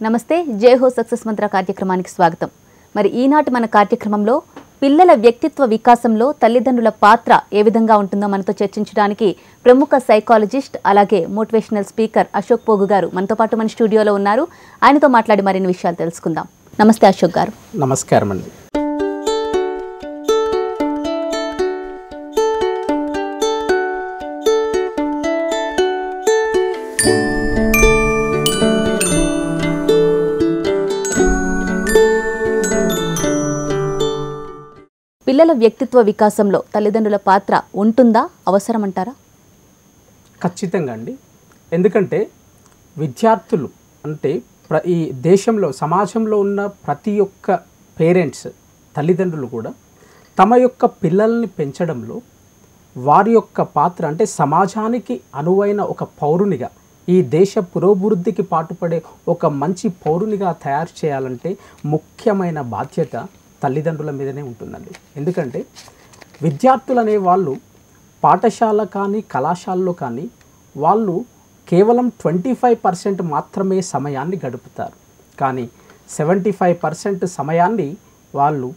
నమస్తే, జై హో సక్సెస్ మంత్ర కార్యక్రమానికి స్వాగతం. మరి ఈనాటి మన కార్యక్రమంలో పిల్లల వ్యక్తిత్వ వికాసంలో తల్లిదండ్రుల పాత్ర ఏ విధంగా ఉంటుందో మనతో చర్చించడానికి ప్రముఖ సైకాలజిస్ట్ అలాగే మోటివేషనల్ స్పీకర్ అశోక్ పోగు గారు మనతో పాటు మన స్టూడియోలో ఉన్నారు. ఆయనతో మాట్లాడి మరిన్ని విషయాలు తెలుసుకుందాం. నమస్తే అశోక్ గారు. నమస్కారం అండి. పిల్లల వ్యక్తిత్వ వికాసంలో తల్లిదండ్రుల పాత్ర ఉంటుందా, అవసరమంటారా? ఖచ్చితంగా అండి. ఎందుకంటే విద్యార్థులు అంటే ఈ దేశంలో సమాజంలో ఉన్న ప్రతి ఒక్క పేరెంట్స్ తల్లిదండ్రులు కూడా తమ యొక్క పిల్లల్ని పెంచడంలో వారి యొక్క పాత్ర అంటే సమాజానికి అనువైన ఒక పౌరునిగా ఈ దేశ పురోభివృద్ధికి పాటుపడే ఒక మంచి పౌరునిగా తయారు చేయాలంటే ముఖ్యమైన బాధ్యత తల్లిదండ్రుల మీదనే ఉంటుందండి. ఎందుకంటే విద్యార్థులు అనే వాళ్ళు పాఠశాల కానీ కళాశాలలో కానీ వాళ్ళు కేవలం 25% మాత్రమే సమయాన్ని గడుపుతారు. కానీ 75% సమయాన్ని వాళ్ళు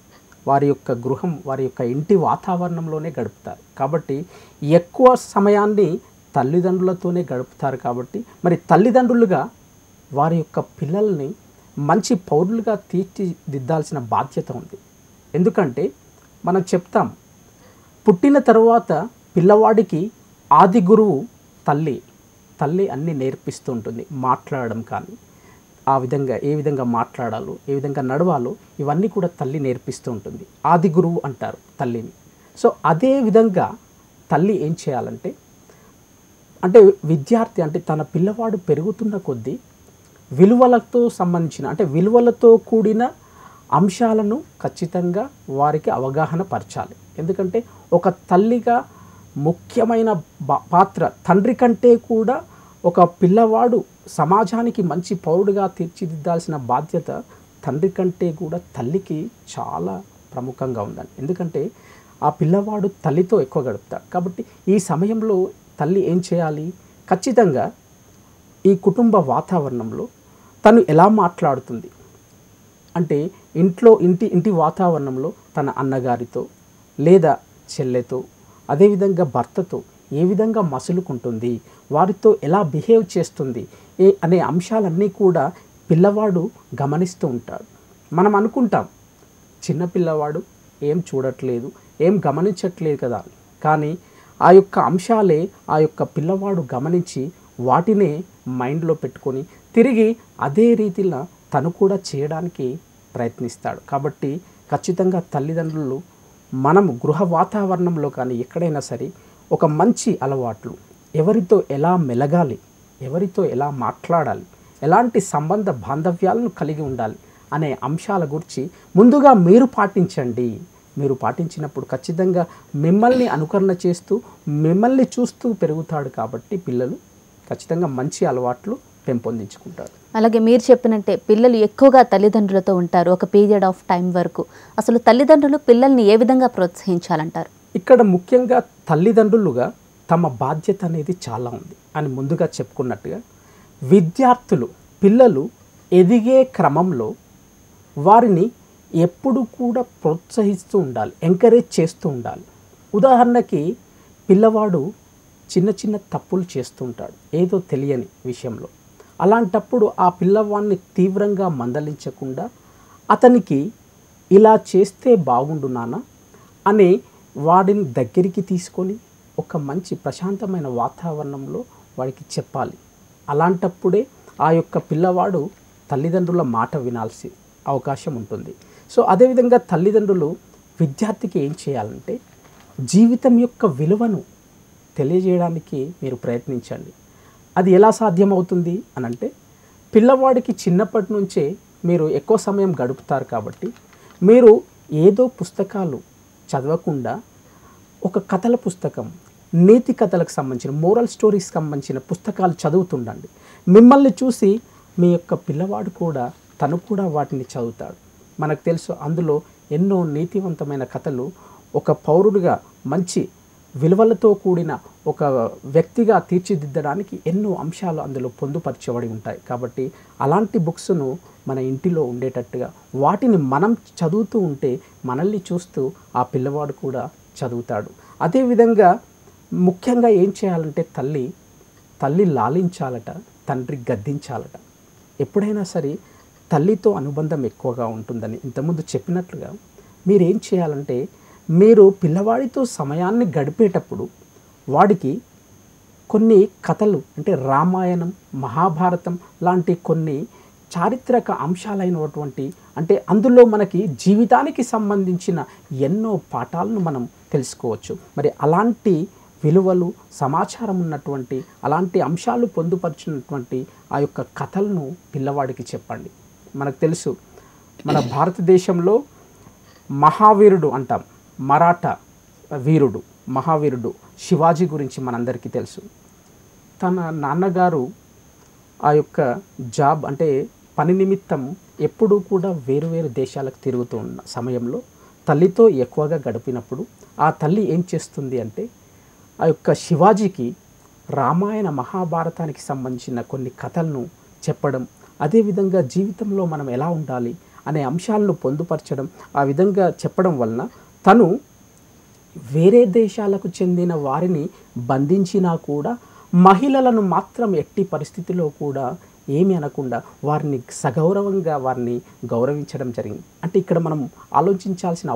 వారి యొక్క గృహం, వారి యొక్క ఇంటి వాతావరణంలోనే గడుపుతారు. కాబట్టి ఎక్కువ సమయాన్ని తల్లిదండ్రులతోనే గడుపుతారు. కాబట్టి మరి తల్లిదండ్రులుగా వారి యొక్క పిల్లల్ని మంచి పౌరులుగా తీర్చిదిద్దాల్సిన బాధ్యత ఉంది. ఎందుకంటే మనం చెప్తాం, పుట్టిన తర్వాత పిల్లవాడికి ఆది గురువు తల్లి అన్నీ నేర్పిస్తూ ఉంటుంది. మాట్లాడడం కానీ, ఆ విధంగా ఏ విధంగా మాట్లాడాలో, ఏ విధంగా నడవాలో ఇవన్నీ కూడా తల్లి నేర్పిస్తూ ఉంటుంది. ఆది గురువు అంటారు తల్లిని. సో అదే విధంగా తల్లి ఏం చేయాలంటే విద్యార్థి అంటే తన పిల్లవాడు పెరుగుతున్న కొద్దీ విలువలతో సంబంధించిన అంటే విలువలతో కూడిన అంశాలను ఖచ్చితంగా వారికి అవగాహన పరచాలి. ఎందుకంటే ఒక తల్లిగా ముఖ్యమైన పాత్ర తండ్రి కంటే కూడా ఒక పిల్లవాడు సమాజానికి మంచి పౌరుడిగా తీర్చిదిద్దాల్సిన బాధ్యత తండ్రి కంటే కూడా తల్లికి చాలా ప్రముఖంగా ఉందండి. ఎందుకంటే ఆ పిల్లవాడు తల్లితో ఎక్కువ గడుపుతాడు. కాబట్టి ఈ సమయంలో తల్లి ఏం చేయాలి? ఖచ్చితంగా ఈ కుటుంబ వాతావరణంలో తను ఎలా మాట్లాడుతుంది అంటే ఇంటి వాతావరణంలో తన అన్నగారితో లేదా చెల్లెతో, అదేవిధంగా భర్తతో ఏ విధంగా మసులుకుంటుంది, వారితో ఎలా బిహేవ్ చేస్తుంది అనే అంశాలన్నీ కూడా పిల్లవాడు గమనిస్తూ ఉంటాడు. మనం అనుకుంటాం చిన్నపిల్లవాడు ఏం చూడట్లేదు, ఏం గమనించట్లేదు కదా, కానీ ఆ యొక్క అంశాలే ఆ యొక్క పిల్లవాడు గమనించి వాటినే మైండ్లో పెట్టుకొని తిరిగి అదే రీతిలో తను కూడా చేయడానికి ప్రయత్నిస్తాడు. కాబట్టి ఖచ్చితంగా తల్లిదండ్రులు మనం గృహ వాతావరణంలో కానీ ఎక్కడైనా సరే ఒక మంచి అలవాట్లు, ఎవరితో ఎలా మెలగాలి, ఎవరితో ఎలా మాట్లాడాలి, ఎలాంటి సంబంధ బాంధవ్యాలను కలిగి ఉండాలి అనే అంశాల గురించి ముందుగా మీరు పాటించండి. మీరు పాటించినప్పుడు ఖచ్చితంగా మిమ్మల్ని అనుకరణ చేస్తూ మిమ్మల్ని చూస్తూ పెరుగుతాడు. కాబట్టి పిల్లలు ఖచ్చితంగా మంచి అలవాట్లు పెంపొందించుకుంటారు. అలాగే మీరు చెప్పినట్టే పిల్లలు ఎక్కువగా తల్లిదండ్రులతో ఉంటారు ఒక పీరియడ్ ఆఫ్ టైం వరకు. అసలు తల్లిదండ్రులు పిల్లల్ని ఏ విధంగా ప్రోత్సహించాలంటారు? ఇక్కడ ముఖ్యంగా తల్లిదండ్రులుగా తమ బాధ్యత అనేది చాలా ఉంది అని ముందుగా చెప్పుకున్నట్టుగా విద్యార్థులు పిల్లలు ఎదిగే క్రమంలో వారిని ఎప్పుడు కూడా ప్రోత్సహిస్తూ ఉండాలి, ఎంకరేజ్ చేస్తూ ఉండాలి. ఉదాహరణకి పిల్లవాడు చిన్న చిన్న తప్పులు చేస్తూ ఉంటాడు ఏదో తెలియని విషయంలో. అలాంటప్పుడు ఆ పిల్లవాడిని తీవ్రంగా మందలించకుండా అతనికి ఇలా చేస్తే బాగుండు నాన్న అనే వాడిని దగ్గరికి తీసుకొని ఒక మంచి ప్రశాంతమైన వాతావరణంలో వాడికి చెప్పాలి. అలాంటప్పుడే ఆ యొక్క పిల్లవాడు తల్లిదండ్రుల మాట వినాల్సి అవకాశం ఉంటుంది. సో అదేవిధంగా తల్లిదండ్రులు విద్యార్థికి ఏం చేయాలంటే జీవితం యొక్క విలువను తెలియజేయడానికి మీరు ప్రయత్నించండి. అది ఎలా సాధ్యమవుతుంది అని అంటే పిల్లవాడికి చిన్నప్పటి నుంచే మీరు ఎక్కువ సమయం గడుపుతారు. కాబట్టి మీరు ఏదో పుస్తకాలు చదవకుండా ఒక కథల పుస్తకం, నీతి కథలకు సంబంధించిన మోరల్ స్టోరీస్కి సంబంధించిన పుస్తకాలు చదువుతుండండి. మిమ్మల్ని చూసి మీ యొక్క పిల్లవాడు కూడా తను కూడా వాటిని చదువుతాడు. మనకు తెలుసు అందులో ఎన్నో నీతివంతమైన కథలు ఒక పౌరుడిగా మంచి విలువలతో కూడిన ఒక వ్యక్తిగా తీర్చిదిద్దడానికి ఎన్నో అంశాలు అందులో పొందుపరచబడి ఉంటాయి. కాబట్టి అలాంటి బుక్స్ను మన ఇంటిలో ఉండేటట్టుగా వాటిని మనం చదువుతూ ఉంటే మనల్ని చూస్తూ ఆ పిల్లవాడు కూడా చదువుతాడు. అదేవిధంగా ముఖ్యంగా ఏం చేయాలంటే తల్లి లాలించాలట, తండ్రి గద్దించాలట. ఎప్పుడైనా సరే తల్లితో అనుబంధం ఎక్కువగా ఉంటుందని ఇంతకుముందు చెప్పినట్లుగా మీరేం చేయాలంటే మీరు పిల్లవాడితో సమయాన్ని గడిపేటప్పుడు వాడికి కొన్ని కథలు అంటే రామాయణం, మహాభారతం లాంటి కొన్ని చారిత్రక అంశాలైనటువంటి అంటే అందులో మనకి జీవితానికి సంబంధించిన ఎన్నో పాఠాలను మనం తెలుసుకోవచ్చు. మరి అలాంటి విలువలు, సమాచారం ఉన్నటువంటి అలాంటి అంశాలు పొందుపరిచినటువంటి ఆ యొక్క కథలను పిల్లవాడికి చెప్పండి. మనకు తెలుసు మన భారతదేశంలో మహావీరుడు అంటాం, మరాఠా వీరుడు మహావీరుడు శివాజీ గురించి మనందరికీ తెలుసు. తన నాన్నగారు ఆ యొక్క జాబ్ అంటే పని నిమిత్తం ఎప్పుడూ కూడా వేరు దేశాలకు తిరుగుతూ ఉన్న సమయంలో తల్లితో ఎక్కువగా గడిపినప్పుడు ఆ తల్లి ఏం చేస్తుంది అంటే ఆ యొక్క శివాజీకి రామాయణ మహాభారతానికి సంబంధించిన కొన్ని కథలను చెప్పడం, అదేవిధంగా జీవితంలో మనం ఎలా ఉండాలి అనే అంశాలను పొందుపరచడం, ఆ విధంగా చెప్పడం వలన తను వేరే దేశాలకు చెందిన వారిని బంధించినా కూడా మహిళలను మాత్రం ఎట్టి పరిస్థితిలో కూడా ఏమీ అనకుండా వారిని సగౌరవంగా వారిని గౌరవించడం జరిగింది. అంటే ఇక్కడ మనం ఆలోచించాల్సిన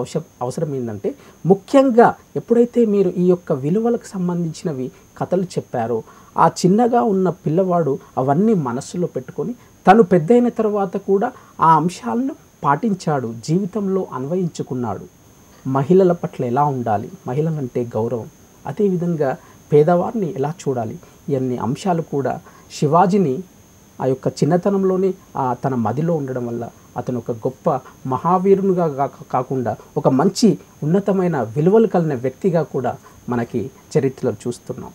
అవసరం ఏంటంటే ముఖ్యంగా ఎప్పుడైతే మీరు ఈ యొక్క విలువలకు సంబంధించినవి కథలు చెప్పారో ఆ చిన్నగా ఉన్న పిల్లవాడు అవన్నీ మనస్సులో పెట్టుకొని తను పెద్దయిన తర్వాత కూడా ఆ అంశాలను పాటించాడు, జీవితంలో అన్వయించుకున్నాడు. మహిళల పట్ల ఎలా ఉండాలి, మహిళలంటే గౌరవం, అదేవిధంగా పేదవారిని ఎలా చూడాలి, ఇవన్నీ అంశాలు కూడా శివాజీని ఆ యొక్క చిన్నతనంలోనే తన మదిలో ఉండడం వల్ల అతను ఒక గొప్ప మహావీరునిగా కాకుండా ఒక మంచి ఉన్నతమైన విలువలు కలిగిన వ్యక్తిగా కూడా మనకి చరిత్రలో చూస్తున్నాం.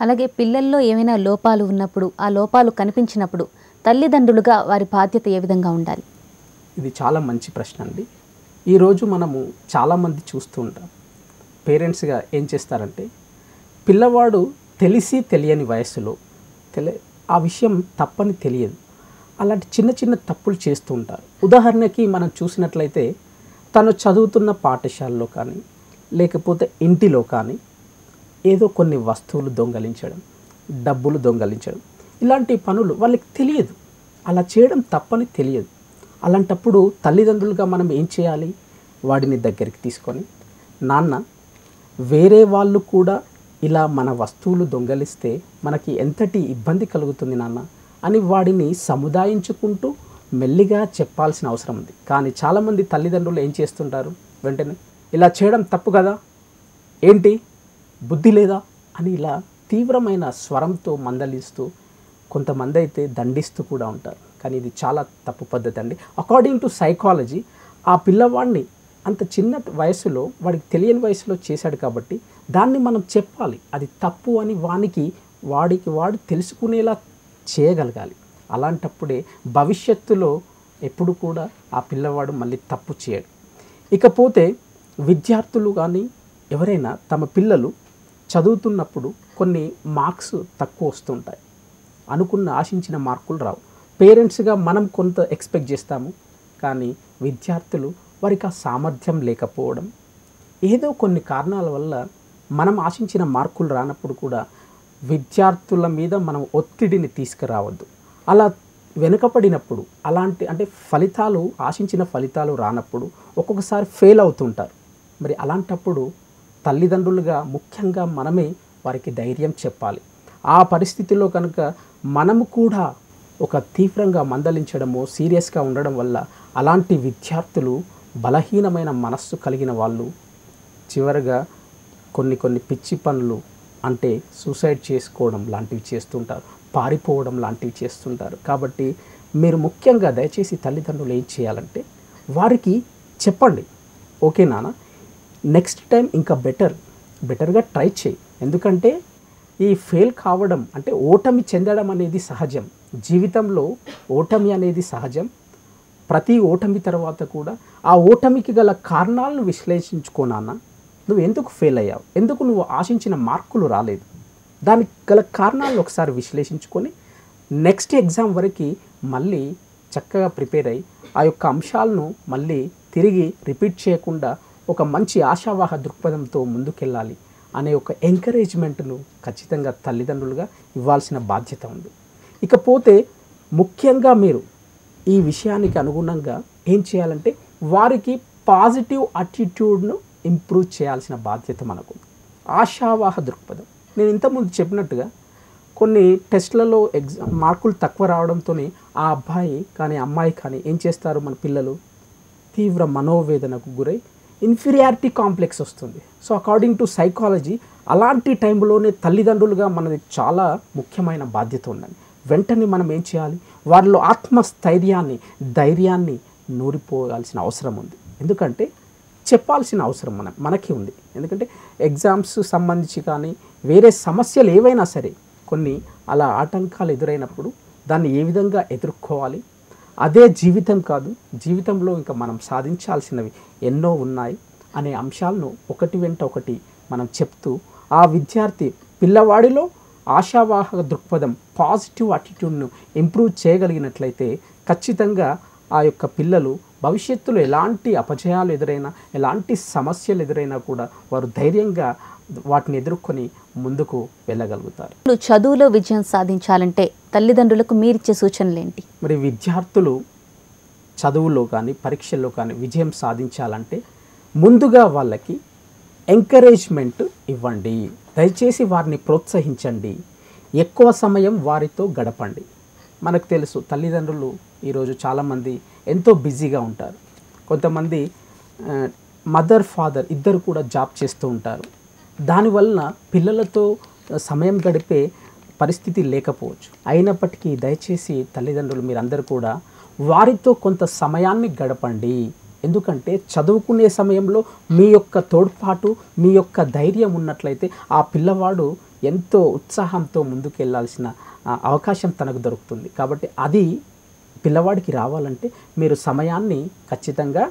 అలాగే పిల్లల్లో ఏమైనా లోపాలు ఉన్నప్పుడు, ఆ లోపాలు కనిపించినప్పుడు తల్లిదండ్రులుగా వారి బాధ్యత ఏ విధంగా ఉండాలి? ఇది చాలా మంచి ప్రశ్న అండి. ఈరోజు మనము చాలామంది చూస్తూ ఉంటాం. పేరెంట్స్గా ఏం చేస్తారంటే పిల్లవాడు తెలిసి తెలియని వయస్సులో ఆ విషయం తప్పని తెలియదు, అలాంటి చిన్న తప్పులు చేస్తూ ఉంటారు. ఉదాహరణకి మనం చూసినట్లయితే తను చదువుతున్న పాఠశాలలో కానీ లేకపోతే ఇంటిలో కానీ ఏదో కొన్ని వస్తువులు దొంగలించడం, డబ్బులు దొంగలించడం, ఇలాంటి పనులు వాళ్ళకి తెలియదు, అలా చేయడం తప్పని తెలియదు. అలాంటప్పుడు తల్లిదండ్రులుగా మనం ఏం చేయాలి? వాడిని దగ్గరికి తీసుకొని, నాన్న వేరే వాళ్ళు కూడా ఇలా మన వస్తువులు దొంగలిస్తే మనకి ఎంతటి ఇబ్బంది కలుగుతుంది నాన్న అని వాడిని సముదాయించుకుంటూ మెల్లిగా చెప్పాల్సిన అవసరం ఉంది. కానీ చాలామంది తల్లిదండ్రులు ఏం చేస్తుంటారు, వెంటనే ఇలా చేయడం తప్పు కదా, ఏంటి బుద్ధి లేదా అని ఇలా తీవ్రమైన స్వరంతో మందలిస్తూ, కొంతమంది అయితే దండిస్తూ కూడా ఉంటారు. కానీ ఇది చాలా తప్పు పద్ధతి అండి. అకార్డింగ్ టు సైకాలజీ ఆ పిల్లవాడిని అంత చిన్న వయసులో వాడికి తెలియని వయసులో చేశాడు కాబట్టి దాన్ని మనం చెప్పాలి, అది తప్పు అని వాడు తెలుసుకునేలా చేయగలగాలి. అలాంటప్పుడే భవిష్యత్తులో ఎప్పుడు కూడా ఆ పిల్లవాడు మళ్ళీ తప్పు చేయడు. ఇకపోతే విద్యార్థులు కానీ ఎవరైనా తమ పిల్లలు చదువుతున్నప్పుడు కొన్ని మార్క్స్ తక్కువ వస్తుంటాయి, అనుకున్న ఆశించిన మార్కులు రావు. పేరెంట్స్గా మనం కొంత ఎక్స్పెక్ట్ చేస్తాము, కానీ విద్యార్థులు వారికి ఆ సామర్థ్యం లేకపోవడం, ఏదో కొన్ని కారణాల వల్ల మనం ఆశించిన మార్కులు రానప్పుడు కూడా విద్యార్థుల మీద మనం ఒత్తిడిని తీసుకురావద్దు. అలా వెనుకపడినప్పుడు అంటే ఆశించిన ఫలితాలు రానప్పుడు ఒక్కొక్కసారి ఫెయిల్ అవుతుంటారు. మరి అలాంటప్పుడు తల్లిదండ్రులుగా ముఖ్యంగా మనమే వారికి ధైర్యం చెప్పాలి. ఆ పరిస్థితిలో కనుక మనము కూడా ఒక తీవ్రంగా మందలించడము, సీరియస్గా ఉండడం వల్ల అలాంటి విద్యార్థులు బలహీనమైన మనస్సు కలిగిన వాళ్ళు చివరిగా కొన్ని పిచ్చి పనులు అంటే సూసైడ్ చేసుకోవడం లాంటివి చేస్తుంటారు, పారిపోవడం లాంటివి చేస్తుంటారు. కాబట్టి మీరు ముఖ్యంగా దయచేసి తల్లిదండ్రులు ఏం చేయాలంటే వారికి చెప్పండి, ఓకే నాన్న నెక్స్ట్ టైం ఇంకా బెటర్గా ట్రై చేయి. ఎందుకంటే ఈ ఫెయిల్ కావడం అంటే ఓటమి చెందడం అనేది సహజం, జీవితంలో ఓటమి అనేది సహజం. ప్రతి ఓటమి తర్వాత కూడా ఆ ఓటమికి గల కారణాలను విశ్లేషించుకోనాన్న, నువ్వు ఎందుకు ఫెయిల్ అయ్యావు, ఎందుకు నువ్వు ఆశించిన మార్కులు రాలేదు, దానికి గల కారణాలను ఒకసారి విశ్లేషించుకొని నెక్స్ట్ ఎగ్జామ్ వరకు మళ్ళీ చక్కగా ప్రిపేర్ అయ్యి ఆ యొక్క అంశాలను మళ్ళీ తిరిగి రిపీట్ చేయకుండా ఒక మంచి ఆశావాహ దృక్పథంతో ముందుకెళ్ళాలి అనే ఒక ఎంకరేజ్మెంట్ను ఖచ్చితంగా తల్లిదండ్రులుగా ఇవ్వాల్సిన బాధ్యత ఉంది. ఇకపోతే ముఖ్యంగా మీరు ఈ విషయానికి అనుగుణంగా ఏం చేయాలంటే వారికి పాజిటివ్ అటిట్యూడ్ను ఇంప్రూవ్ చేయాల్సిన బాధ్యత మనకు. ఆశావాహ దృక్పథం, నేను ఇంతకుముందు చెప్పినట్టుగా కొన్ని టెస్ట్లలో మార్కులు తక్కువ రావడంతో ఆ అబ్బాయి కానీ అమ్మాయి కానీ ఏం చేస్తారు, మన పిల్లలు తీవ్ర మనోవేదనకు గురై ఇన్ఫీరియారిటీ కాంప్లెక్స్ వస్తుంది. సో అకార్డింగ్ టు సైకాలజీ అలాంటి టైంలోనే తల్లిదండ్రులుగా మనది చాలా ముఖ్యమైన బాధ్యత ఉందండి. వెంటనే మనం ఏం చేయాలి, వారిలో ఆత్మస్థైర్యాన్ని ధైర్యాన్ని నూరిపోయాల్సిన అవసరం ఉంది. ఎందుకంటే చెప్పాల్సిన అవసరం మనకి ఉంది. ఎందుకంటే ఎగ్జామ్స్ సంబంధించి కానీ వేరే సమస్యలు ఏవైనా సరే కొన్ని అలా ఆటంకాలు ఎదురైనప్పుడు దాన్ని ఏ విధంగా ఎదుర్కోవాలి, అదే జీవితం కాదు, జీవితంలో ఇంకా మనం సాధించాల్సినవి ఎన్నో ఉన్నాయి అనే అంశాలను ఒకటి వెంట ఒకటి మనం చెప్తూ ఆ విద్యార్థి పిల్లవాడిలో ఆశావాహక దృక్పథం పాజిటివ్ అటిట్యూడ్ను ఇంప్రూవ్ చేయగలిగినట్లయితే ఖచ్చితంగా ఆ యొక్క పిల్లలు భవిష్యత్తులో ఎలాంటి అపజయాలు ఎదురైనా ఎలాంటి సమస్యలు ఎదురైనా కూడా వారు ధైర్యంగా వాటిని ఎదుర్కొని ముందుకు వెళ్ళగలుగుతారు. చదువులో విజయం సాధించాలంటే తల్లిదండ్రులకు మీరిచ్చే సూచనలు ఏంటి? మరి విద్యార్థులు చదువులో కానీ పరీక్షల్లో కానీ విజయం సాధించాలంటే ముందుగా వాళ్ళకి ఎంకరేజ్మెంట్ ఇవ్వండి. దయచేసి వారిని ప్రోత్సహించండి. ఎక్కువ సమయం వారితో గడపండి. మనకు తెలుసు తల్లిదండ్రులు ఈరోజు చాలామంది ఎంతో బిజీగా ఉంటారు. కొంతమంది మదర్ ఫాదర్ ఇద్దరు కూడా జాబ్ చేస్తూ ఉంటారు. దానివలన పిల్లలతో సమయం గడిపే పరిస్థితి లేకపోవచ్చు. అయినప్పటికీ దయచేసి తల్లిదండ్రులు మీరందరూ కూడా వారితో కొంత సమయాన్ని గడపండి. ఎందుకంటే చదువుకునే సమయంలో మీ యొక్క తోడ్పాటు మీ యొక్క ధైర్యం ఉన్నట్లయితే ఆ పిల్లవాడు ఎంతో ఉత్సాహంతో ముందుకెళ్లాల్సిన అవకాశం తనకు దొరుకుతుంది. కాబట్టి అది పిల్లవాడికి రావాలంటే మీరు సమయాన్ని ఖచ్చితంగా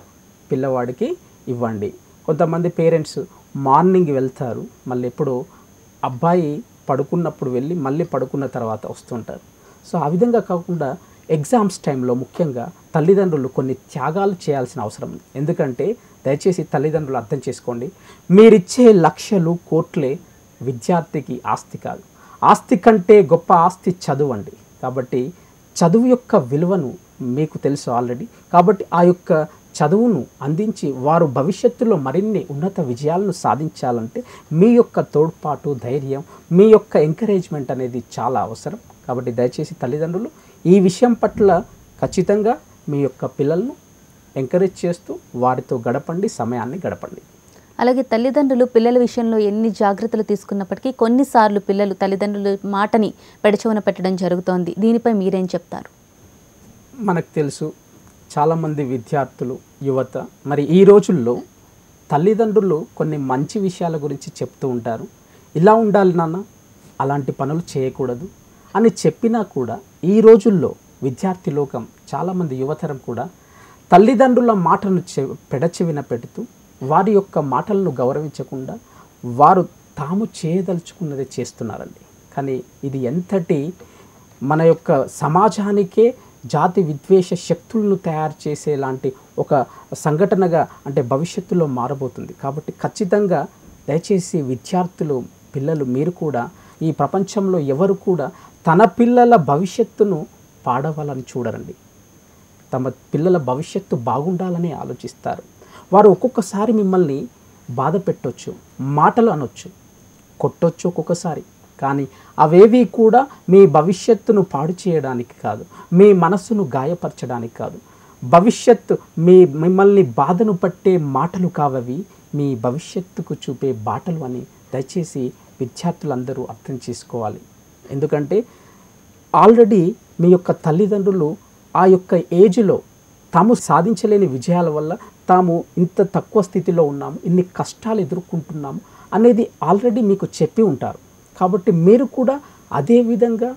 పిల్లవాడికి ఇవ్వండి. కొంతమంది పేరెంట్స్ మార్నింగ్ వెళ్తారు, మళ్ళీ ఎప్పుడో అబ్బాయి పడుకున్నప్పుడు వెళ్ళి మళ్ళీ పడుకున్న తర్వాత వస్తుంటారు. సో ఆ విధంగా కాకుండా ఎగ్జామ్స్ టైంలో ముఖ్యంగా తల్లిదండ్రులు కొన్ని త్యాగాలు చేయాల్సిన అవసరం ఉంది. ఎందుకంటే దయచేసి తల్లిదండ్రులు అర్థం చేసుకోండి, మీరిచ్చే లక్షలు కోట్లే విద్యార్థికి ఆస్తి కాదు. ఆస్తి కంటే గొప్ప ఆస్తి చదువు అండి. కాబట్టి చదువు యొక్క విలువను మీకు తెలుసు ఆల్రెడీ. కాబట్టి ఆ యొక్క చదువును అందించి వారు భవిష్యత్తులో మరిన్ని ఉన్నత విజయాలను సాధించాలంటే మీ యొక్క తోడ్పాటు ధైర్యం మీ యొక్క ఎంకరేజ్మెంట్ అనేది చాలా అవసరం. కాబట్టి దయచేసి తల్లిదండ్రులు ఈ విషయం పట్ల ఖచ్చితంగా మీ యొక్క పిల్లలను ఎంకరేజ్ చేస్తూ వారితో గడపండి, సమయాన్ని గడపండి. అలాగే తల్లిదండ్రులు పిల్లల విషయంలో ఎన్ని జాగ్రత్తలు తీసుకున్నప్పటికీ కొన్నిసార్లు పిల్లలు తల్లిదండ్రుల మాటని పెడచెవిన పెట్టడం జరుగుతోంది. దీనిపై మీరేం చెప్తారు? మనకు తెలుసు చాలామంది విద్యార్థులు యువత మరి ఈ రోజుల్లో తల్లిదండ్రులు కొన్ని మంచి విషయాల గురించి చెప్తూ ఉంటారు. ఇలా ఉండాలి నాన్న, అలాంటి పనులు చేయకూడదు అని చెప్పినా కూడా ఈ రోజుల్లో విద్యార్థి లోకం చాలామంది యువతరం కూడా తల్లిదండ్రుల మాటను పెడచెవిన పెడుతూ వారి యొక్క మాటలను గౌరవించకుండా వారు తాము చేయదలుచుకున్నదే చేస్తున్నారండి. కానీ ఇది ఎంతటి మన యొక్క సమాజానికే జాతి విద్వేష శక్తులను తయారు చేసేలాంటి ఒక సంఘటనగా అంటే భవిష్యత్తులో మారబోతుంది. కాబట్టి ఖచ్చితంగా దయచేసి విద్యార్థులు పిల్లలు మీరు కూడా ఈ ప్రపంచంలో ఎవరు కూడా తన పిల్లల భవిష్యత్తును పాడవాలని చూడరండి. తమ పిల్లల భవిష్యత్తు బాగుండాలని ఆలోచిస్తారు. వారు ఒక్కొక్కసారి మిమ్మల్ని బాధ పెట్టొచ్చు, మాటలు అనొచ్చు, కొట్టొచ్చు ఒక్కొక్కసారి. కానీ అవేవి కూడా మీ భవిష్యత్తును పాడు చేయడానికి కాదు, మీ మనస్సును గాయపరచడానికి కాదు. భవిష్యత్తు మిమ్మల్ని బాధను పట్టే మాటలు కావవి, మీ భవిష్యత్తుకు చూపే బాటలు అని దయచేసి విద్యార్థులందరూ అర్థం చేసుకోవాలి. ఎందుకంటే ఆల్రెడీ మీ యొక్క తల్లిదండ్రులు ఆ యొక్క ఏజ్లో తాము సాధించలేని విజయాల వల్ల తాము ఇంత తక్కువ స్థితిలో ఉన్నాము, ఇన్ని కష్టాలు ఎదుర్కొంటున్నాము అనేది ఆల్రెడీ మీకు చెప్పి ఉంటారు. కాబట్టి మీరు కూడా అదే విధంగా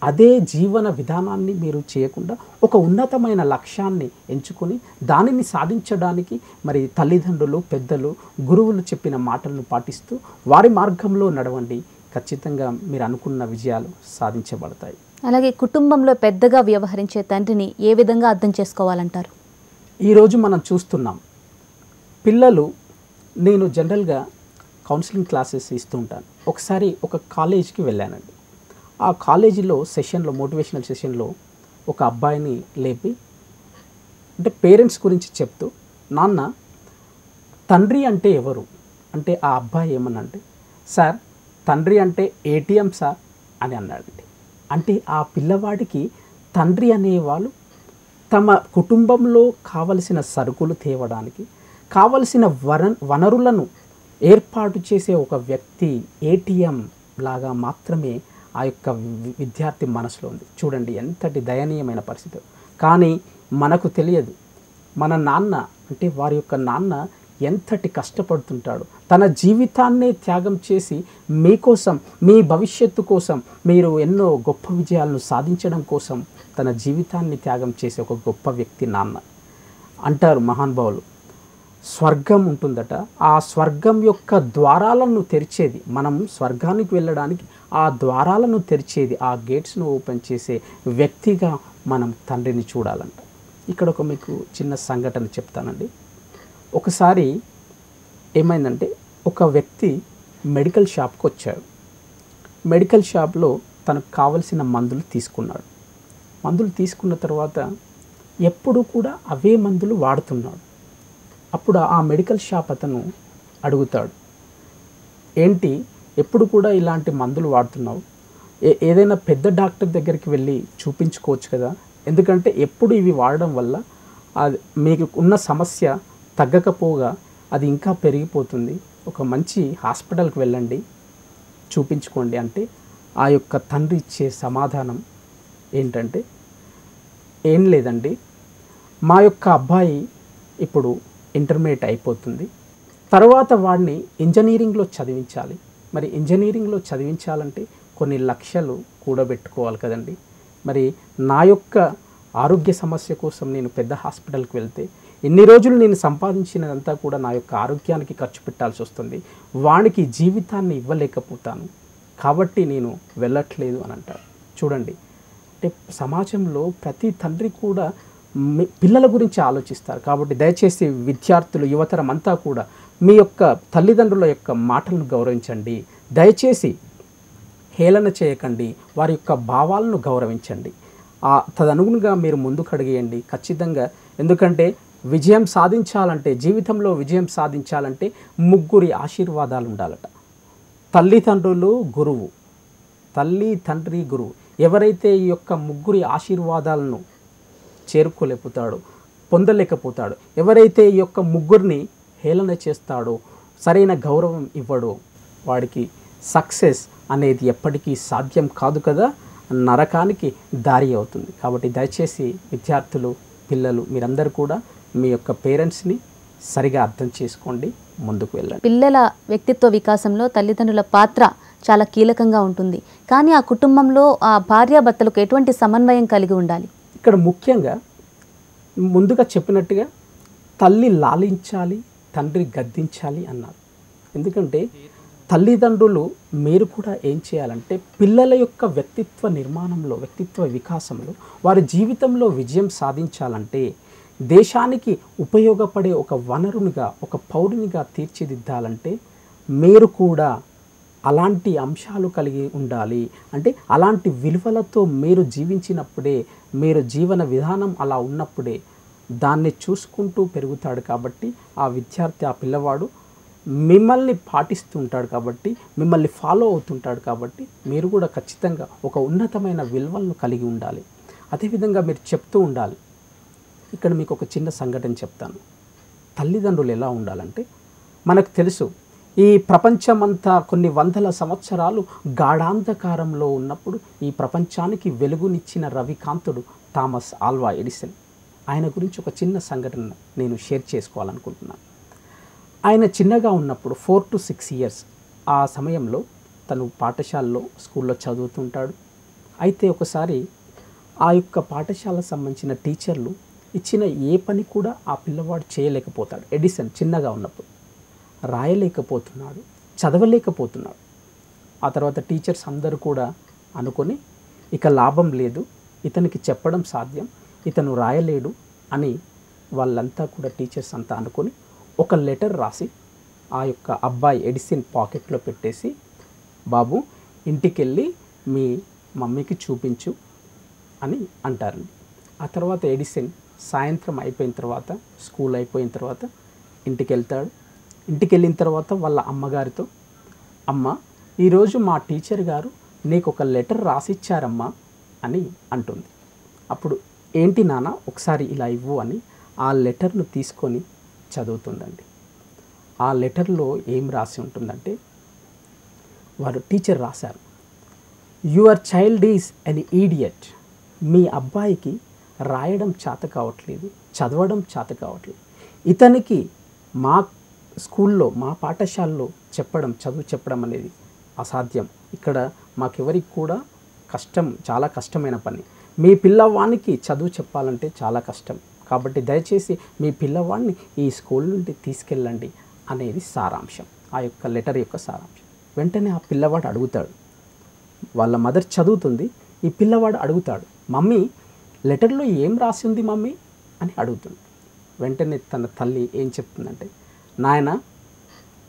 అదే జీవన విధానాన్ని మీరు చేయకుండా ఒక ఉన్నతమైన లక్ష్యాన్ని ఎంచుకొని దానిని సాధించడానికి మరి తల్లిదండ్రులు, పెద్దలు, గురువులు చెప్పిన మాటలను పాటిస్తూ వారి మార్గంలో నడవండి. ఖచ్చితంగా మీరు అనుకున్న విజయాలు సాధించబడతాయి. అలాగే కుటుంబంలో పెద్దగా వ్యవహరించే తండ్రిని ఏ విధంగా అర్థం చేసుకోవాలంటారు? ఈరోజు మనం చూస్తున్నాం పిల్లలు, నేను జనరల్గా కౌన్సిలింగ్ క్లాసెస్ ఇస్తూ ఉంటాను. ఒకసారి ఒక కాలేజీకి వెళ్ళానండి. ఆ కాలేజీలో సెషన్లో, మోటివేషనల్ సెషన్లో ఒక అబ్బాయిని లేపి అంటే పేరెంట్స్ గురించి చెప్తూ, నాన్న తండ్రి అంటే ఎవరు అంటే ఆ అబ్బాయి ఏమన్నంటే, సార్ తండ్రి అంటే ఏటీఎం సార్ అని అన్నాడండి. అంటే ఆ పిల్లవాడికి తండ్రి అనేవాళ్ళు తమ కుటుంబంలో కావలసిన సరుకులు తేవడానికి కావలసిన వనరులను ఏర్పాటు చేసే ఒక వ్యక్తి ఏటీఎం లాగా మాత్రమే ఆ యొక్క విద్యార్థి మనసులో ఉంది. చూడండి ఎంతటి దయనీయమైన పరిస్థితి. కానీ మనకు తెలియదు మన నాన్న అంటే వారి యొక్క నాన్న ఎంతటి కష్టపడుతుంటాడు. తన జీవితాన్నే త్యాగం చేసి మీకోసం, మీ భవిష్యత్తు కోసం, మీరు ఎన్నో గొప్ప విజయాలను సాధించడం కోసం తన జీవితాన్ని త్యాగం చేసే ఒక గొప్ప వ్యక్తి నాన్న. అంటారు మహానుభావులు, స్వర్గం ఉంటుందట. ఆ స్వర్గం యొక్క ద్వారాలను తెరిచేది, మనం స్వర్గానికి వెళ్ళడానికి ఆ ద్వారాలను తెరిచేది, ఆ గేట్స్ను ఓపెన్ చేసే వ్యక్తిగా మనం తండ్రిని చూడాలంట. ఇక్కడ ఒక మీకు చిన్న సంఘటన చెప్తానండి. ఒకసారి ఏమైందంటే, ఒక వ్యక్తి మెడికల్ షాప్కి వచ్చాడు. మెడికల్ షాప్లో తనకు కావలసిన మందులు తీసుకున్నాడు. మందులు తీసుకున్న తర్వాత ఎప్పుడు కూడా అవే మందులు వాడుతున్నాడు. అప్పుడు ఆ మెడికల్ షాప్ అతను అడుగుతాడు, ఏంటి ఎప్పుడు కూడా ఇలాంటి మందులు వాడుతున్నావు? ఏదైనా పెద్ద డాక్టర్ దగ్గరికి వెళ్ళి చూపించుకోవచ్చు కదా, ఎందుకంటే ఎప్పుడు ఇవి వాడడం వల్ల మీకు ఉన్న సమస్య తగ్గకపోగా అది ఇంకా పెరిగిపోతుంది. ఒక మంచి హాస్పిటల్కి వెళ్ళండి, చూపించుకోండి అంటే ఆ యొక్క తండ్రి ఇచ్చే సమాధానం ఏంటంటే, ఏం లేదండి, మా యొక్క అబ్బాయి ఇప్పుడు ఇంటర్మీడియట్ అయిపోతుంది, తర్వాత వాడిని ఇంజనీరింగ్లో చదివించాలి. మరి ఇంజనీరింగ్లో చదివించాలంటే కొన్ని లక్షలు కూడబెట్టుకోవాలి కదండి. మరి నా యొక్క ఆరోగ్య సమస్య కోసం నేను పెద్ద హాస్పిటల్కి వెళ్తే ఎన్ని రోజులు నేను సంపాదించినదంతా కూడా నా యొక్క ఆరోగ్యానికి ఖర్చు పెట్టాల్సి వస్తుంది, వానికి జీవితాన్ని ఇవ్వలేకపోతాను, కాబట్టి నేను వెళ్ళట్లేదు అని అంటారు. చూడండి, అంటే సమాజంలో ప్రతి తండ్రి కూడా పిల్లల గురించి ఆలోచిస్తారు. కాబట్టి దయచేసి విద్యార్థులు, యువతరం అంతా కూడా మీ యొక్క తల్లిదండ్రుల యొక్క మాటలను గౌరవించండి. దయచేసి హేళన చేయకండి, వారి యొక్క భావాలను గౌరవించండి. తదనుగుణంగా మీరు ముందుకు అడిగేయండి ఖచ్చితంగా. ఎందుకంటే విజయం సాధించాలంటే, జీవితంలో విజయం సాధించాలంటే ముగ్గురి ఆశీర్వాదాలు ఉండాలట. తల్లిదండ్రులు, గురువు. తల్లి, తండ్రి, గురువు. ఎవరైతే ఈ యొక్క ముగ్గురి ఆశీర్వాదాలను చేరుకోలేకపోతాడో, పొందలేకపోతాడో, ఎవరైతే ఈ యొక్క ముగ్గురిని హేళన చేస్తాడో, సరైన గౌరవం ఇవ్వడో, వాడికి సక్సెస్ అనేది ఎప్పటికీ సాధ్యం కాదు కదా, నరకానికి దారి అవుతుంది. కాబట్టి దయచేసి విద్యార్థులు, పిల్లలు మీరందరూ కూడా మీ యొక్క పేరెంట్స్ని సరిగా అర్థం చేసుకోండి, ముందుకు వెళ్ళండి. పిల్లల వ్యక్తిత్వ వికాసంలో తల్లిదండ్రుల పాత్ర చాలా కీలకంగా ఉంటుంది. కానీ ఆ కుటుంబంలో ఆ భార్యాభర్తలకు ఎటువంటి సమన్వయం కలిగి ఉండాలి? ఇక్కడ ముఖ్యంగా ముందుగా చెప్పినట్టుగా తల్లి లాలించాలి, తండ్రి గద్దించాలి అన్నారు. ఎందుకంటే తల్లిదండ్రులు మీరు కూడా ఏం చేయాలంటే పిల్లల యొక్క వ్యక్తిత్వ నిర్మాణంలో, వ్యక్తిత్వ వికాసంలో, వారి జీవితంలో విజయం సాధించాలంటే, దేశానికి ఉపయోగపడే ఒక వనరునిగా, ఒక పౌరునిగా తీర్చిదిద్దాలంటే మీరు కూడా అలాంటి అంశాలు కలిగి ఉండాలి. అంటే అలాంటి విలువలతో మీరు జీవించినప్పుడే, మీరు జీవన విధానం అలా ఉన్నప్పుడే దాన్ని చూసుకుంటూ పెరుగుతాడు. కాబట్టి ఆ విద్యార్థి, ఆ పిల్లవాడు మిమ్మల్ని పాటిస్తుంటాడు, కాబట్టి మిమ్మల్ని ఫాలో అవుతుంటాడు. కాబట్టి మీరు కూడా ఖచ్చితంగా ఒక ఉన్నతమైన విలువలను కలిగి ఉండాలి. అదేవిధంగా మీరు చెప్తూ ఉండాలి. ఇక్కడ మీకు ఒక చిన్న సంఘటన చెప్తాను. తల్లిదండ్రులు ఎలా ఉండాలంటే, మనకు తెలుసు ఈ ప్రపంచమంతా కొన్ని వందల సంవత్సరాలు గాఢాంధకారంలో ఉన్నప్పుడు ఈ ప్రపంచానికి వెలుగునిచ్చిన రవికాంతుడు థామస్ ఆల్వా ఎడిసన్. ఆయన గురించి ఒక చిన్న సంఘటన నేను షేర్ చేసుకోవాలనుకుంటున్నాను. ఆయన చిన్నగా ఉన్నప్పుడు 4 to 6 years ఆ సమయంలో తను పాఠశాలలో, స్కూల్లో చదువుతుంటాడు. అయితే ఒకసారి ఆ యొక్క పాఠశాలకు సంబంధించిన టీచర్లు ఇచ్చిన ఏ పని కూడా ఆ పిల్లవాడు చేయలేకపోతాడు. ఎడిసన్ చిన్నగా ఉన్నప్పుడు రాయలేకపోతున్నాడు, చదవలేకపోతున్నాడు. ఆ తర్వాత టీచర్స్ అందరూ కూడా అనుకొని ఇక లాభం లేదు, ఇతనికి చెప్పడం సాధ్యం, ఇతను రాయలేడు అని వాళ్ళంతా కూడా టీచర్స్ అంతా అనుకొని ఒక లెటర్ రాసి ఆ యొక్క అబ్బాయి ఎడిసన్ పాకెట్లో పెట్టేసి, బాబు ఇంటికెళ్ళి మీ మమ్మీకి చూపించు అని అంటారండి. ఆ తర్వాత ఎడిసన్ సాయంత్రం అయిపోయిన తర్వాత, స్కూల్ అయిపోయిన తర్వాత ఇంటికి వెళ్తాడు. ఇంటికి వెళ్ళిన తర్వాత వాళ్ళ అమ్మగారితో, అమ్మ ఈరోజు మా టీచర్ గారు నీకు ఒక లెటర్ రాసిచ్చారమ్మా అని అంటుంది. అప్పుడు ఏంటి నాన్న ఒకసారి ఇలా ఇవ్వు అని ఆ లెటర్ను తీసుకొని చదువుతుందండి. ఆ లెటర్లో ఏం రాసి ఉంటుందంటే, వారు టీచర్ రాశారు, your child is an idiot. మీ అబ్బాయికి రాయడం చేత కావట్లేదు, చదవడం చేత కావట్లేదు. ఇతనికి మా స్కూల్లో, మా పాఠశాలలో చదువు చెప్పడం అనేది అసాధ్యం. ఇక్కడ మాకెవరికి కూడా కష్టం, చాలా కష్టమైన పని. మీ పిల్లవానికి చదువు చెప్పాలంటే చాలా కష్టం. కాబట్టి దయచేసి మీ పిల్లవాడిని ఈ స్కూల్ నుండి తీసుకెళ్ళండి అనేది సారాంశం, ఆ యొక్క లెటర్ యొక్క సారాంశం. వెంటనే ఆ పిల్లవాడు అడుగుతాడు, వాళ్ళ మదర్ చదువుతుంది, ఈ పిల్లవాడు అడుగుతాడు, మమ్మీ లెటర్లో ఏం రాసి ఉంది మమ్మీ అని అడుగుతుంది. వెంటనే తన తల్లి ఏం చెప్తుందంటే, నాయన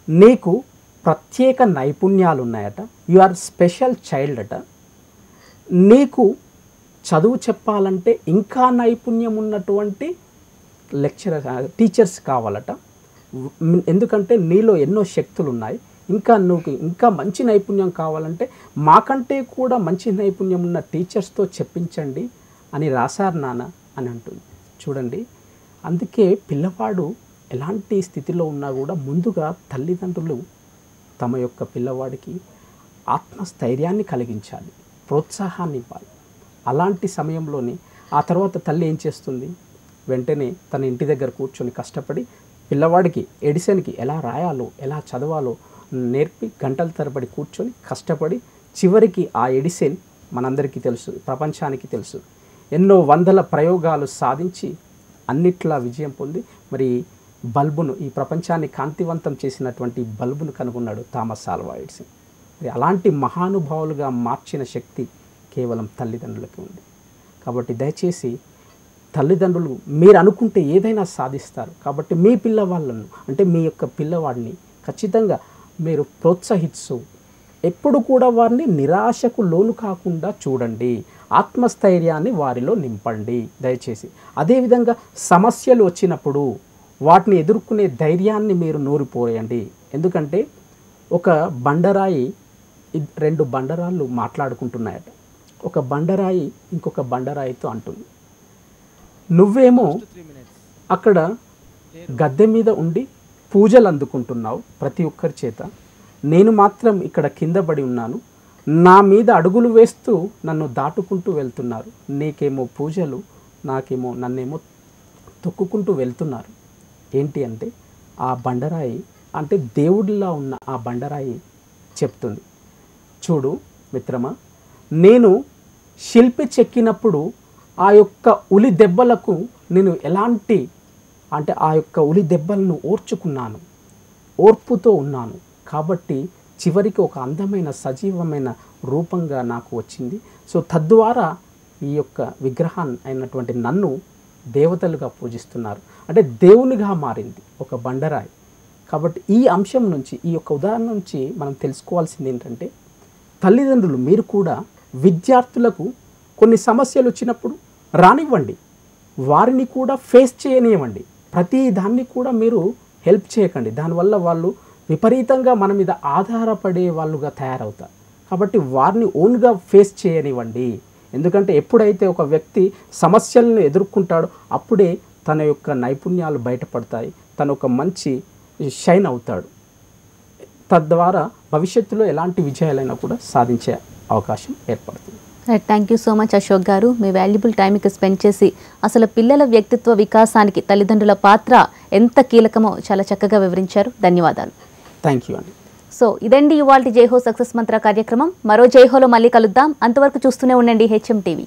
నీకు ప్రత్యేక నైపుణ్యాలు ఉన్నాయట, యు ఆర్ స్పెషల్ చైల్డ్ అట, నీకు చదువు చెప్పాలంటే ఇంకా నైపుణ్యం ఉన్నటువంటి టీచర్స్ కావాలట. ఎందుకంటే నీలో ఎన్నో శక్తులు ఉన్నాయి, ఇంకా మంచి నైపుణ్యం కావాలంటే మాకంటే కూడా మంచి నైపుణ్యం ఉన్న టీచర్స్తో చెప్పించండి అని రాశారు నాన్న అని అంటుంది. చూడండి, అందుకే పిల్లవాడు ఎలాంటి స్థితిలో ఉన్నా కూడా ముందుగా తల్లిదండ్రులు తమ యొక్క పిల్లవాడికి ఆత్మస్థైర్యాన్ని కలిగించాలి, ప్రోత్సాహాన్ని ఇవ్వాలి. అలాంటి సమయంలోనే ఆ తర్వాత తల్లి ఏం చేస్తుంది, వెంటనే తన ఇంటి దగ్గర కూర్చొని కష్టపడి పిల్లవాడికి ఎడిసన్కి ఎలా రాయాలో, ఎలా చదవాలో నేర్పి గంటల తరబడి కూర్చొని కష్టపడి చివరికి ఆ ఎడిసన్ మనందరికీ తెలుసు, ప్రపంచానికి తెలుసు, ఎన్నో వందల ప్రయోగాలు సాధించి అన్నిట్లా విజయం పొంది మరి బల్బును, ఈ ప్రపంచాన్ని కాంతివంతం చేసినటువంటి బల్బును కనుగొన్నాడు థామస్ ఆల్వా ఎడిసన్. మరి అలాంటి మహానుభావులుగా మార్చిన శక్తి కేవలం తల్లిదండ్రులకి ఉంది. కాబట్టి దయచేసి తల్లిదండ్రులు మీరు అనుకుంటే ఏదైనా సాధిస్తారు. కాబట్టి మీ పిల్లవాళ్ళను, అంటే మీ యొక్క పిల్లవాడిని ఖచ్చితంగా మీరు ప్రోత్సహిస్తూ ఎప్పుడు కూడా వారిని నిరాశకు లోను కాకుండా చూడండి, ఆత్మస్థైర్యాన్ని వారిలో నింపండి దయచేసి. అదేవిధంగా సమస్యలు వచ్చినప్పుడు వాటిని ఎదుర్కొనే ధైర్యాన్ని మీరు నూరిపోయండి. ఎందుకంటే ఒక బండరాయి, రెండు బండరాళ్ళు మాట్లాడుకుంటున్నాయట. ఒక బండరాయి ఇంకొక బండరాయితో అంటుంది, నువ్వేమో అక్కడ గద్దె మీద ఉండి పూజలు అందుకుంటున్నావు ప్రతి ఒక్కరి చేత, నేను మాత్రం ఇక్కడ కింద పడి ఉన్నాను, నా మీద అడుగులు వేస్తూ నన్ను దాటుకుంటూ వెళ్తున్నారు, నీకేమో పూజలు, నాకేమో నన్నేమో తొక్కుకుంటూ వెళ్తున్నారు. ఏంటి అంటే ఆ బండరాయి, అంటే దేవుడిలా ఉన్న ఆ బండరాయి చెప్తుంది, చూడు మిత్రమా, నేను శిల్పి చెక్కినప్పుడు ఆ యొక్క ఉలి దెబ్బలకు నేను ఎలాంటి, అంటే ఆ యొక్క ఉలి దెబ్బలను ఓర్చుకున్నాను, ఓర్పుతో ఉన్నాను, కాబట్టి చివరికి ఒక అందమైన సజీవమైన రూపంగా నాకు వచ్చింది. సో తద్వారా ఈ యొక్క విగ్రహాన్ని అయినటువంటి నన్ను దేవతలుగా పూజిస్తున్నారు, అంటే దేవునిగా మారింది ఒక బండరాయి. కాబట్టి ఈ అంశం నుంచి, ఈ యొక్క ఉదాహరణ నుంచి మనం తెలుసుకోవాల్సింది ఏంటంటే, తల్లిదండ్రులు మీరు కూడా విద్యార్థులకు కొన్ని సమస్యలు వచ్చినప్పుడు రానివ్వండి, వారిని కూడా ఫేస్ చేయనివ్వండి, ప్రతి దాన్ని కూడా మీరు హెల్ప్ చేయకండి. దానివల్ల వాళ్ళు విపరీతంగా మన మీద ఆధారపడే వాళ్ళుగా తయారవుతారు. కాబట్టి వారిని ఓన్గా ఫేస్ చేయనివ్వండి. ఎందుకంటే ఎప్పుడైతే ఒక వ్యక్తి సమస్యలను ఎదుర్కొంటాడో అప్పుడే తన యొక్క నైపుణ్యాలు బయటపడతాయి, తను ఒక మంచి షైన్ అవుతాడు. తద్వారా భవిష్యత్తులో ఎలాంటి విజయాలైనా కూడా సాధించే అవకాశం ఏర్పడుతుంది. Thank you so much Ashok garu, me valuable టైంకి స్పెండ్ చేసి అసలు పిల్లల వ్యక్తిత్వ వికాసానికి తల్లిదండ్రుల పాత్ర ఎంత కీలకమో చాలా చక్కగా వివరించారు. ధన్యవాదాలు. థ్యాంక్ యూ అండి. సో ఇదండి ఇవాల్టి జైహో సక్సెస్ మంత్ర కార్యక్రమం. మరో జైహోలో మళ్ళీ కలుద్దాం. అంతవరకు చూస్తూనే ఉండండి హెచ్ఎం టీవీ.